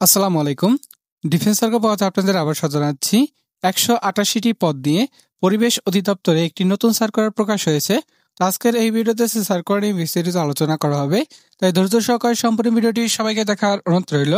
আসসালামু আলাইকুম। Defence circle পথে আপনাদের আবার স্বাগত জানাচ্ছি। 188টি পদ নিয়ে পরিবেশ অধিদপ্তরে একটি নতুন সার্কুলার প্রকাশ হয়েছে। তো আজকের এই ভিডিওতে সার্কুলার নিয়ে বিস্তারিত আলোচনা করা হবে, তাই ধৈর্য সহকারে সম্পূর্ণ ভিডিওটি সবাইকে দেখার অনুরোধ রইল।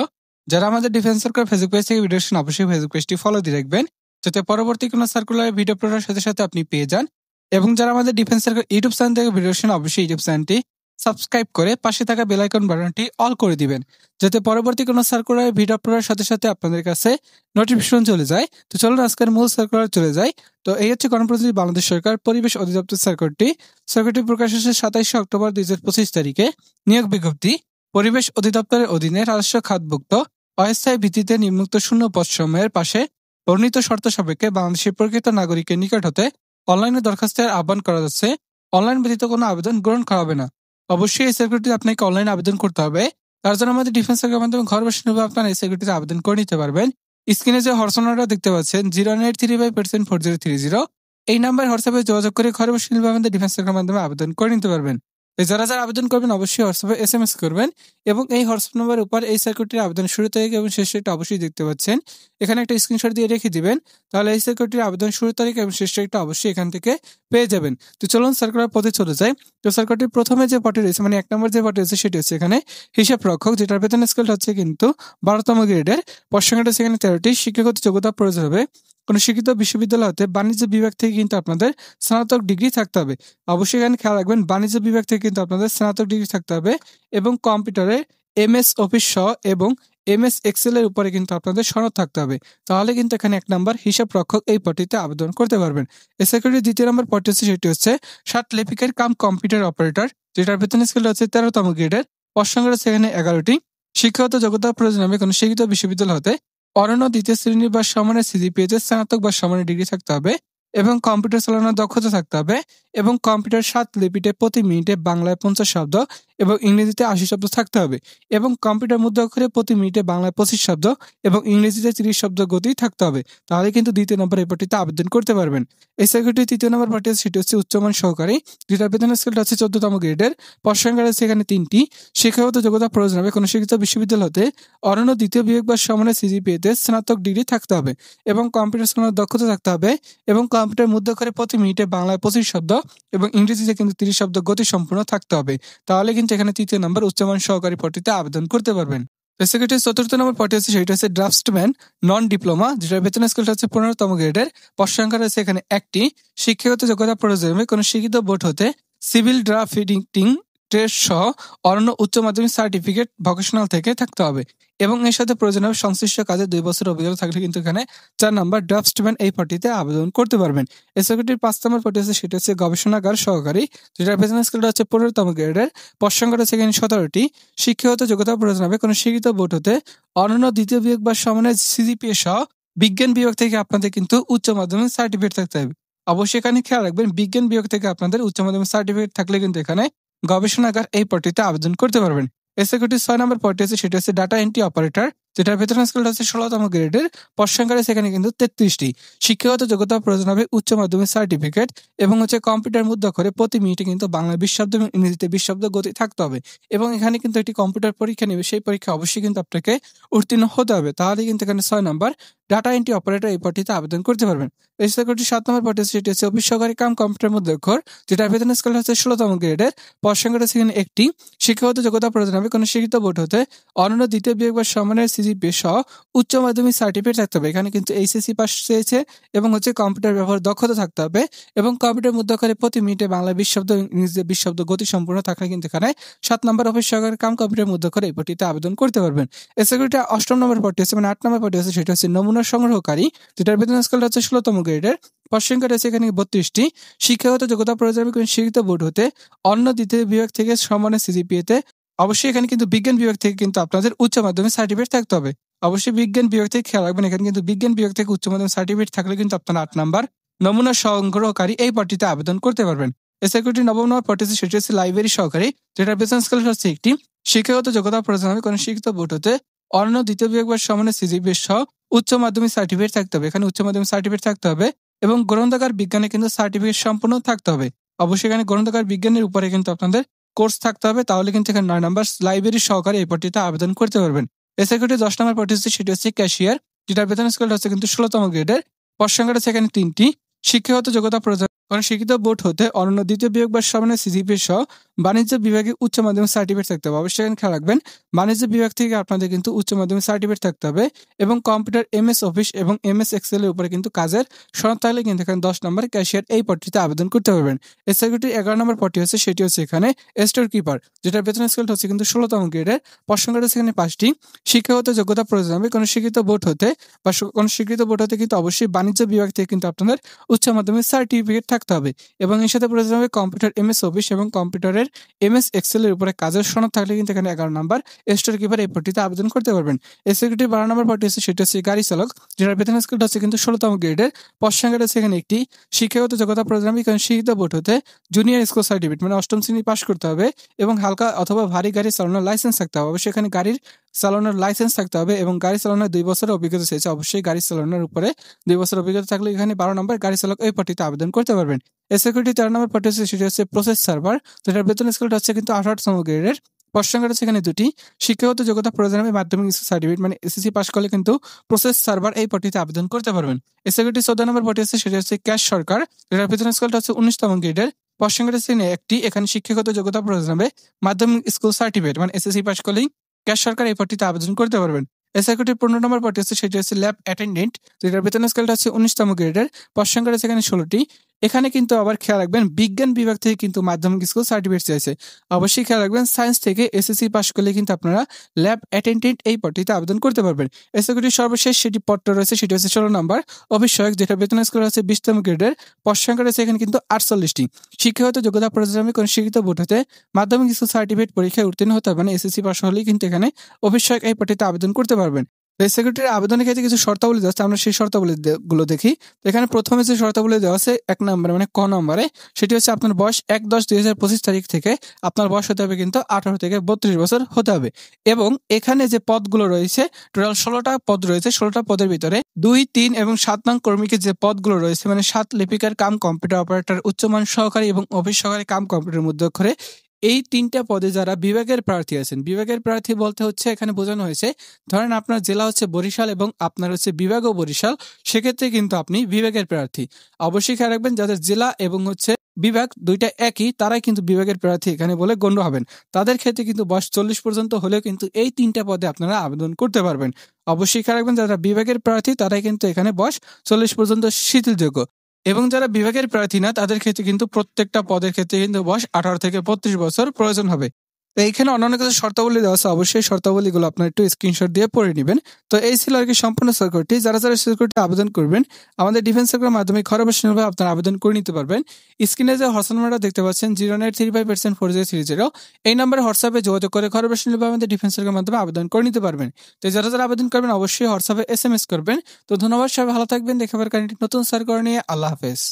যারা আমাদের ডিফেন্স সার্কুলার ফেসবুক পেজ থেকে ভিডিও শুনে অবশ্যই ফেসবুক পেজটি ফলো দিয়ে রাখবেন, যাতে পরবর্তী কোনো সার্কুলার ভিডিও প্রকাশের সাথে সাথে আপনি পেয়ে যান। এবং যারা আমাদের ডিফেন্স সার্কুলার ইউটিউব চ্যানেল থেকে ভিডিও শুনে অবশ্যই ইউটিউব চ্যানেলটি সাবস্ক্রাইব করে পাশে থাকা বেল আইকন বাটনটি অল করে দিবেন, যাতে পরবর্তী কোনো সার্কুলার ভিডিও আপলোডের সাথে সাথে আপনাদের কাছে নোটিফিকেশন চলে যায়। তো চলুন আজকের মূল সার্কুলার চলে যায়। তো এই হচ্ছে গণপ্রজাতন্ত্রী বাংলাদেশ সরকার পরিবেশ অধিদপ্তর সার্কুলারটি প্রকাশ হয়েছে 27 অক্টোবর 2025 তারিখে। নিয়োগ বিজ্ঞপ্তি: পরিবেশ অধিদপ্তরের অধীনে রাজস্ব খাতভুক্ত অস্থায়ী ভিত্তিতে নিম্নোক্ত শূন্য পদসমূহের পাশে বর্ণিত শর্ত সাপেক্ষে বাংলাদেশের প্রকৃত নাগরিকের নিকট হতে অনলাইনে দরখাস্তের আহ্বান করা যাচ্ছে। অনলাইন ব্যতীত কোনো আবেদন গ্রহণ করা হবে না। অবশ্যই এই সার্কুলারটিতে আপনাকে অনলাইনে আবেদন করতে হবে। তার জন্য আমাদের ডিফেন্স সার্কেলের মাধ্যমে ঘর বসে আপনারা এই সার্কুলারটিতে আবেদন করে নিতে পারবেন। স্ক্রিনে যে হোয়াটসঅ্যাপ দেখতে পাচ্ছেন 09835% 4030, এই নাম্বার হোয়াটসঅ্যাপে যোগাযোগ করে ঘরে বসে আমাদের ডিফেন্স সার্কেলের মাধ্যমে আবেদন করে নিতে পারবেন। যারা যারা আবেদন করবেন অবশ্যই হোয়াটসঅ্যাপে SMS করবেন, এবং এই হোয়াটসঅ্যাপ নাম্বারের উপর এই সার্কুলারটির আবেদন শুরু তারিখ এবং শেষ তারিখটা অবশ্যই দেখতে পাচ্ছেন। এখানে একটা স্ক্রিনশট দিয়ে রেখে দিবেন, তাহলে এই সার্কুলারটির আবেদন শুরু তারিখ এবং শেষ তারিখটা অবশ্যই এখান থেকে পেয়ে যাবেন। তো চলুন সার্কুলার পথে চলে যাই। তো সার্কুলারটির প্রথমে যে পদটি রয়েছে, মানে 1 নম্বর যে পদটি রয়েছে সেটি হচ্ছে এখানে হিসাব রক্ষক, যেটার বেতন স্কেলটা হচ্ছে কিন্তু 12তম গ্রেডের। পদ সংখ্যাটা সেখানে 13টি। শিক্ষাগত যোগ্যতা প্রয়োজন হবে কোনো শিক্ষিত বিশ্ববিদ্যালয় হতে বাণিজ্য বিভাগ থেকে কিন্তু আপনাদের স্নাতক ডিগ্রি থাকতে হবে। অবশ্যই এখানে খেয়াল রাখবেন, বাণিজ্য বিভাগ থেকে কিন্তু আপনাদের স্নাতক ডিগ্রি থাকতে হবে, এবং কম্পিউটারে MS অফিস সহ এবং MS এক্সেল এর উপরে কিন্তু আপনাদের সনদ থাকতে হবে। তাহলে কিন্তু এখানে 1 নম্বর হিসাব রক্ষক এই পদটিতে আবেদন করতে পারবেন। এই সার্কুলারের 2 নম্বর পদটি হচ্ছে সেটি হচ্ছে ষাট লিপিকের কাম কম্পিউটার অপারেটর, যেটার বেতন স্কেল হচ্ছে 13তম গ্রেডের। পদ সংখ্যা সেখানে 11টি। শিক্ষাগত যোগ্যতা প্রয়োজন হবে কোনো শিক্ষিত বিশ্ববিদ্যালয় হতে অনন্য দ্বিতীয় শ্রেণী বা সমানের CGPA-তে স্নাতক বা সমানের ডিগ্রি থাকতে হবে, এবং কম্পিউটার চালানোর দক্ষতা থাকতে হবে, এবং কম্পিউটার 7 লিপিতে প্রতি মিনিটে বাংলায় 50 শব্দ এবং ইংরেজিতে 80 শব্দ থাকতে হবে, এবং কম্পিউটার মুদ্রাক্ষরে প্রতি মিনিটে বাংলায় 25 শব্দ এবং ইংরেজিতে 30 শব্দ গতি থাকতে হবে। তাহলে কিন্তু 2 নম্বর এই পদটিতে আবেদন করতে পারবেন। এই সার্কুলারটির 3 নম্বর পদটি সেটি হচ্ছে উচ্চমান সহকারী, যেটার বেতন স্কেলটা হচ্ছে 14তম গ্রেডের। পদ সংখ্যা রয়েছে এখানে 3টি। শিক্ষাগত যোগ্যতা প্রয়োজন হবে কোনো শিক্ষিত বিশ্ববিদ্যালয় হতে অনন্য দ্বিতীয় বিভাগ বা সমানের CGPA-তে স্নাতক ডিগ্রি থাকতে হবে, এবং কম্পিউটার চালানোর দক্ষতা থাকতে হবে, এবং কম্পিউটার মুদ্রাক্ষরে প্রতি মিনিটে বাংলায় 25 শব্দ এবং ইংরেজিতে কিন্তু 30 শব্দ গতি সম্পূর্ণ থাকতে হবে। তাহলে কিন্তু এখানে 3 নম্বর উচ্চমান সহকারী পদটিতে আবেদন করতে পারবেন। সেক্রেটারি 4র্থ নম্বর পদটি আছে সেটা হচ্ছে ড্রাফটসম্যান নন ডিপ্লোমা, যেটার বেতন স্কেলটা হচ্ছে 15তম গ্রেডের। পদ সংখ্যা রয়েছে এখানে 1টি। শিক্ষাগত যোগ্যতা প্রয়োজন হবে কোনো শিক্ষিত বোর্ড হতে সিভিল ড্রাফটিং ট্রেড সহ অনন্য উচ্চ মাধ্যমিক সার্টিফিকেট ভোকেশনাল থেকে থাকতে হবে, এবং এর সাথে প্রয়োজন হবে সংশ্লিষ্ট কাজে 2 বছর অভিজ্ঞতা থাকলে কিন্তু এখানে 4 নম্বর ড্রাফটসম্যান এই পদটিতে আবেদন করতে পারবেন। এই সার্কুলারটির 5 নম্বর পদটি আছে সেটা হচ্ছে গবেষণাগার সহকারী, যেটার বেতন স্কেলটা হচ্ছে 15তম গ্রেডের। পদ সংখ্যা রয়েছে এখানে 17টি। শিক্ষাগত যোগ্যতা প্রয়োজন হবে কোনো শিক্ষিত বোর্ড হতে অনন্য দ্বিতীয় বিভাগ বা সমানের CGPA সহ বিজ্ঞান বিভাগ থেকে আপনাদের কিন্তু উচ্চ মাধ্যমিক সার্টিফিকেট থাকতে হবে। অবশ্যই এখানে খেয়াল রাখবেন, বিজ্ঞান বিভাগ থেকে আপনাদের উচ্চ মাধ্যমিক সার্টিফিকেট থাকলে কিন্তু এখানে গবেষণাগার এই পদটিতে আবেদন করতে পারবেন। এই সার্কুলারটির 6 নম্বর পদটি আছে সেটা হচ্ছে ডাটা এন্ট্রি অপারেটর, যেটার বেতন স্কেলটা হচ্ছে 16তম গ্রেডের। পদ সংখ্যা রয়েছে এখানে কিন্তু 33টি। শিক্ষাগত যোগ্যতা প্রয়োজন হবে উচ্চ মাধ্যমিক সার্টিফিকেট, এবং কম্পিউটার মুদ্রাক্ষরে প্রতি মিনিটে কিন্তু বাংলা 20 শব্দ এবং ইংরেজিতে 20 শব্দ গতি থাকতে হবে, এবং এখানে কিন্তু একটি কম্পিউটার পরীক্ষা নেবে, সেই পরীক্ষা অবশ্যই কিন্তু আপনাকে উত্তীর্ণ হতে হবে। তাহলে কিন্তু এখানে 6 নম্বর ডাটা এন্ট্রি অপারেটর এই পদটিতে আবেদন করতে পারবেন। এই সার্কুলারটির 7 নম্বর পদটি সেটি হচ্ছে অফিস সহকারী কাম কম্পিউটার মুদ্রাক্ষর, যেটার বেতন স্কেল হচ্ছে 16তম গ্রেডের। পদ সংখ্যা রয়েছে এখানে 1টি। শিক্ষাগত যোগ্যতা প্রয়োজন হবে কোনো শিক্ষিত বোর্ড হতে অনন্য দ্বিতীয় বিভাগ বা সমানের CGPA সহ উচ্চ মাধ্যমিক সার্টিফিকেট থাকতে হবে। এখানে কিন্তু HSC পাস চেয়েছে, এবং কম্পিউটার ব্যবহার দক্ষতা থাকতে হবে, এবং কম্পিউটার মুদ্রাক্ষরে প্রতি মিনিটে বাংলা 20 শব্দ এবং ইংরেজিতে 20 শব্দ গতি সম্পূর্ণ থাকলে কিন্তু এখানে 7 নম্বর অফিস সহকারী কাম কম্পিউটার মুদ্রাক্ষর এই পদটিতে আবেদন করতে পারবেন। এই সার্কুলারটি 8ম নম্বর পদটি আছে, মানে 8 নম্বর পদটি আছে সেটা হচ্ছে নমুনা সংগ্রহকারী, যেটার বেতন স্কেলটা হচ্ছে 16তম গ্রেডের। পদ সংখ্যা রয়েছে এখানে 32টি। শিক্ষাগত যোগ্যতা প্রয়োজন হবে কোনো শিক্ষিত বোর্ড হতে অন্য দ্বিতীয় বিভাগ থেকে সমানের CGPA-তে। অবশ্যই এখানে কিন্তু বিজ্ঞান বিভাগ থেকে কিন্তু আপনাদের উচ্চ মাধ্যমিক সার্টিফিকেট থাকতে হবে। অবশ্যই বিজ্ঞান বিভাগ থেকে খেয়াল রাখবেন, এখানে কিন্তু বিজ্ঞান বিভাগ থেকে উচ্চ মাধ্যমিক সার্টিফিকেট থাকলে কিন্তু আপনারা 8 নম্বর নমুনা সংগ্রহকারী এই পদটিতে আবেদন করতে পারবেন। এই সার্কুলারটির 9 নম্বর পদটি আছে সেটি হচ্ছে লাইব্রেরি সহকারী, যেটার বেতন স্কেল হচ্ছে 1টি। শিক্ষাগত যোগ্যতা প্রয়োজন হবে কোনো শিক্ষিত বোর্ড হতে অন্য দ্বিতীয় বিভাগ বা সমানের CGPA সহ উচ্চ মাধ্যমিক সার্টিফিকেট থাকতে হবে। এখানে উচ্চ মাধ্যমিক সার্টিফিকেট থাকতে হবে, এবং গ্রন্থাগার বিজ্ঞানে কিন্তু সার্টিফিকেট সম্পূর্ণ থাকতে হবে। অবশ্যই এখানে গ্রন্থাগার বিজ্ঞানের উপরে কিন্তু আপনাদের কোর্স থাকতে হবে। তাহলে কিন্তু এখানে 9 নম্বর লাইব্রেরি সহকারী এই পদটিতে আবেদন করতে পারবেন। এই সার্কুইটে 10 নম্বর পদটি হচ্ছে সেটি হচ্ছে ক্যাশিয়ার, যেটার বেতন স্কেলটা হচ্ছে কিন্তু 16তম গ্রেডের। পদ সংখ্যাটা হচ্ছে এখানে 3টি। শিক্ষাগত যোগ্যতা প্রয়োজন শিক্ষিত বোর্ড হতে অনন্য দ্বিতীয় বিভাগ বা সমানের সিজিপিএ সহ বাণিজ্য বিভাগে উচ্চ মাধ্যমিক সার্টিফিকেট থাকতে হবে। অবশ্যই এখানে খেয়াল রাখবেন, বাণিজ্য বিভাগ থেকে আপনাদের কিন্তু উচ্চ মাধ্যমিক সার্টিফিকেট থাকতে হবে এবং কম্পিউটার এমএস অফিস এবং এমএস এক্সেল এর উপরে কিন্তু কাজের সনদ থাকলে কিন্তু এখানে 10 নম্বর ক্যাশিয়ার এই পদটিতে আবেদন করতে পারবেন। এই সার্কুইটের 11 নম্বর পদটি হচ্ছে সেটি হচ্ছে এখানে স্টোর কিপার, যেটার বেতন স্কেলটা হচ্ছে কিন্তু 16তম গ্রেডের। পদ সংখ্যাটা হচ্ছে এখানে 5টি। শিক্ষাগত যোগ্যতা প্রয়োজন হবে কোনো শিক্ষিত বোর্ড হতে বা কোনো স্বীকৃত বোর্ড হতে কিন্তু অবশ্যই বাণিজ্য বিভাগ থেকে কিন্তু আপনাদের উচ্চ মাধ্যমিক সার্টিফিকেট থাকতে হবে এবং এর সাথে প্রয়োজন হবে কম্পিউটার এমএস অফিস এবং কম্পিউটারের এমএস এক্সেল এর উপরে কাজের সনদ থাকলে কিন্তু এখানে 11 নম্বর স্টোর কিপার এই পদটিতে আবেদন করতে পারবেন। এই সেক্রেটারি 12 নম্বর পদটি হচ্ছে সেটা হচ্ছে গাড়ি চালক, যেটার বেতন স্কেলটা হচ্ছে কিন্তু 16তম গ্রেডের। পদ সংখ্যাটা হচ্ছে এখানে একটি। শিক্ষাগত যোগ্যতা প্রয়োজন হবে কারণ শিক্ষিত বোর্ড হতে জুনিয়র স্কুল সার্টিফিকেট মানে 8ম শ্রেণী পাস করতে হবে এবং হালকা অথবা ভারী গাড়ি চালানোর লাইসেন্স থাকতে হবে। অবশ্যই এখানে গাড়ির চালানোর লাইসেন্স থাকতে হবে এবং গাড়ি চালানোর 2 বছরের অভিজ্ঞতা চেয়েছে। অবশ্যই গাড়ি চালানোর উপরে 2 বছর অভিজ্ঞতা থাকলে এখানে 12 নম্বর গাড়ি চালক এই পদটিতে আবেদন করতে পারবেন। এই সিকিউরিটি 4 নম্বর পদটি হচ্ছে সেটি হচ্ছে প্রসেস সার্ভার, যেটার বেতন স্কেলটা হচ্ছে কিন্তু 18তম গ্রেডের। পদ সংখ্যাটা হচ্ছে এখানে 2টি। শিক্ষাগত যোগ্যতা প্রয়োজন হবে মাধ্যমিক সার্টিফিকেট মানে এসএসসি পাস করলে কিন্তু প্রসেস সার্ভার এই পদটিতে আবেদন করতে পারবেন। এই সিকিউরিটি 14 নম্বর পদটি হচ্ছে সেটি হচ্ছে ক্যাশ সরকার, যেটার বেতন স্কেলটা হচ্ছে 19তম গ্রেডের। পদ সংখ্যাটা হচ্ছে একটি। এখানে শিক্ষাগত যোগ্যতা প্রয়োজন হবে মাধ্যমিক স্কুল সার্টিফিকেট মানে এসএসসি পাস করলেই ক্যাশ সরকার এই পদটিতে আবেদন করতে পারবেন। এই সার্কুইটের 15 নম্বর পদটি হচ্ছে সেটি হচ্ছে ল্যাব অ্যাটেন্ডেন্ট, যেটার বেতন স্কেলটা হচ্ছে 19তম গ্রেডের। পদ সংখ্যাটা হচ্ছে এখানে 16টি। এখানে কিন্তু আবার খেয়াল রাখবেন বিজ্ঞান বিভাগ থেকে কিন্তু মাধ্যমিক স্কুল সার্টিফিকেট চাইছে। অবশ্যই খেয়াল রাখবেন সায়েন্স থেকে এসএসসি পাস করলে কিন্তু আপনারা ল্যাব অ্যাটেন্ডেন্ট এই পদটিতে আবেদন করতে পারবেন। এই সার্কুইটের সর্বশেষ সেটি পদটা রয়েছে সেটি হচ্ছে 16 নম্বর অফিসসহায়ক, যেটা বেতন স্কেল হচ্ছে 20তম গ্রেডের। পদ সংখ্যা রয়েছে এখানে কিন্তু 48টি। শিক্ষাগত যোগ্যতা প্রয়োজন হবে কোন শিক্ষিত বোর্ড হতে মাধ্যমিক স্কুল সার্টিফিকেট পরীক্ষায় উত্তীর্ণ হতে হবে মানে এসএসসি পাস হলেই কিন্তু এখানে অফিসসহায়ক এই পদটিতে আবেদন করতে পারবেন। এই সেক্রেটারি আবেদনের ক্ষেত্রে কিছু শর্তাবলী দেওয়া আছে, আমরা সেই শর্তাবলী গুলো দেখি। তো এখানে প্রথমে যে শর্তাবলী দেওয়া আছে 1 নম্বরে মানে ক নম্বরে সেটি হচ্ছে আপনার বয়স 1/10/2025 তারিখ থেকে আপনার বয়স হতে হবে কিন্তু 18 থেকে 32 বছর হতে হবে এবং এখানে যে পদগুলো রয়েছে টোটাল 16টা পদ রয়েছে। 16টা পদের ভিতরে 2, 3 এবং 7 নং কর্মীকে যে পদগুলো রয়েছে মানে 7 লিপিকার কাম কম্পিউটার অপারেটর, উচ্চমান সহকারী এবং অফিস সহকারী কাম কম্পিউটার মধ্যে অক্ষরে এই 3টা পদে যারা বিভাগের প্রার্থী আছেন, বিভাগের প্রার্থী বলতে হচ্ছে এখানে বোঝানো হয়েছে ধরেন আপনার জেলা হচ্ছে বরিশাল এবং আপনার হচ্ছে বিভাগও বরিশাল, সেক্ষেত্রে কিন্তু আপনি বিভাগের প্রার্থী। অবশ্যই খেয়াল রাখবেন যাদের জেলা এবং হচ্ছে বিভাগ দুইটা একই তারাই কিন্তু বিভাগের প্রার্থী এখানে বলে গণ্য হবেন। তাদের ক্ষেত্রে কিন্তু বয়স 40 পর্যন্ত হলেও কিন্তু এই 3টা পদে আপনারা আবেদন করতে পারবেন। অবশ্যই খেয়াল রাখবেন যারা বিভাগের প্রার্থী তারাই কিন্তু এখানে বয়স 40 পর্যন্ত শিথিলযোগ্য এবং যারা বিভাগের প্রার্থী না তাদের ক্ষেত্রে কিন্তু প্রত্যেকটা পদের ক্ষেত্রে কিন্তু বয়স 18 থেকে 32 বছর প্রয়োজন হবে। তো এইখানে অন্যান্য কিছু শর্তাবলী দেওয়া আছে, অবশ্যই শর্তাবলীগুলো আপনার একটু স্ক্রিনশট দিয়ে পড়ে নেবেন। তো এই ছিল আর কি সম্পূর্ণ সার্কুইটটি। যারা সার্কুইটটি আবেদন করবেন আমাদের ডিফেন্স সার্কুলের মাধ্যমে ঘরে বসে আপনারা আবেদন করে নিতে পারবেন। স্ক্রিনে যে হোয়াটসঅ্যাপ নাম্বারটা দেখতে পাচ্ছেন 093540430, এই নাম্বারে হোয়াটসঅ্যাপে যোগাযোগ করে ঘরে বসে আমাদের ডিফেন্স সার্কুলের মাধ্যমে আবেদন করে নিতে পারবেন। তো যারা আবেদন করবেন অবশ্যই হোয়াটসঅ্যাপে SMS করবেন। তো ধন্যবাদ, সবাই ভালো থাকবেন। দেখাবার কারণে নতুন সার্কুলার নিয়ে আল্লাহ হাফেজ।